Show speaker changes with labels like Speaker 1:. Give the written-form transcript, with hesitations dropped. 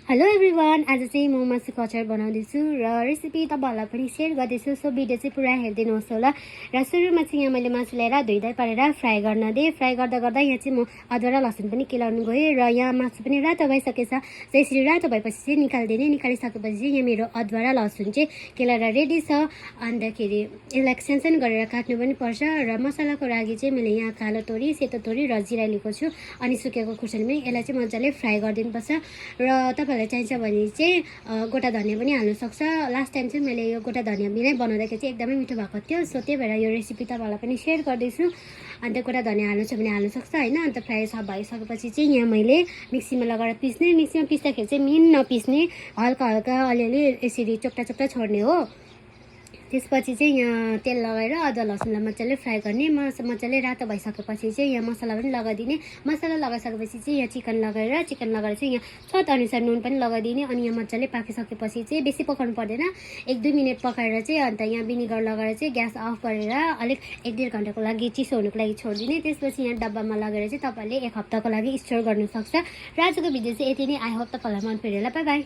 Speaker 1: Hello everyone, आज चाहिँ म मासुको अचार बनाउँदैछु र रेसिपी तपाईँहरूलाई पनि सेयर गर्दैछु। सो भिडियो चाहिँ पुरा हेरिदिनुहोस् होला। र सुरुमा चाहिँ यहाँ मैले मासु ल्याएर धोइधाइ पारेर फ्राई गर्न दिएँ। फ्राई गर्दा गर्दा यहाँ चाहिँ म अदुवा र लसुन पनि केलाउनु गएँ र यहाँ मासु पनि रातो भइसकेछ। यसरी रातो भएपछि चाहिँ निकालिदिने। निकालिसकेपछि चाहिँ यहाँ मेरो अदुवा र लसुन चाहिँ केलाएर रेडी छ। अन्तखेरि यसलाई सानसानो गरेर काट्नु पनि पर्छ। र मसलाको लागि चाहिँ मैले यहाँ कालो तोरी, सेतो तोरी र जिरा लिएको छु। अनि सुकेको खुर्सानी पनि यसलाई चाहिँ मजाले फ्राई गरिदिनुपर्छ। र तपाईँहरूलाई चाहिन्छ भने चाहिँ गोटा धनियाँ पनि हाल्नु सक्छ। लास्ट टाइम चाहिँ मैले यो गोटा धनियाँ बिनै बनाउँदाखेरि चाहिँ एकदमै मिठो भएको थियो। सो त्यही भएर यो रेसिपी तपाईँहरूलाई पनि सेयर गर्दैछु। अन्त गोटा धनियाँ हाल्नु छ भने हाल्नु सक्छ होइन। अन्त फ्राई सब भइसकेपछि चाहिँ यहाँ मैले मिक्सीमा लगाएर पिस्ने। मिक्सीमा पिस्दाखेरि चाहिँ मेन नपिस्ने, हल्का हल्का अलिअलि यसरी चोप्टा चोप्टा छोड्ने हो। त्यसपछि चाहिँ यहाँ तेल लगाएर अदुवा लसुनलाई मजाले फ्राई गर्ने। मजाले रातो भइसकेपछि चाहिँ यहाँ मसला पनि लगाइदिने। मसला लगाइसकेपछि चाहिँ यहाँ चिकन लगाएर चाहिँ यहाँ स्वाद अनुसार नुन पनि लगाइदिने। अनि यहाँ मजाले पाकिसकेपछि चाहिँ बेसी पकाउनु पर्दैन, 1-2 मिनट पकाएर चाहिँ अन्त यहाँ भिनेगर लगाएर चाहिँ ग्यास अफ गरेर अलिक 1-1.5 घन्टाको लागि चिसो हुनुको लागि छोडिदिने। त्यसपछि यहाँ डब्बामा लगेर चाहिँ तपाईँले 1 हप्ताको लागि स्टोर गर्नु सक्छ। र आजको भिडियो चाहिँ यति नै। आई होप तपाईँलाई मन पऱ्यो होला। By by.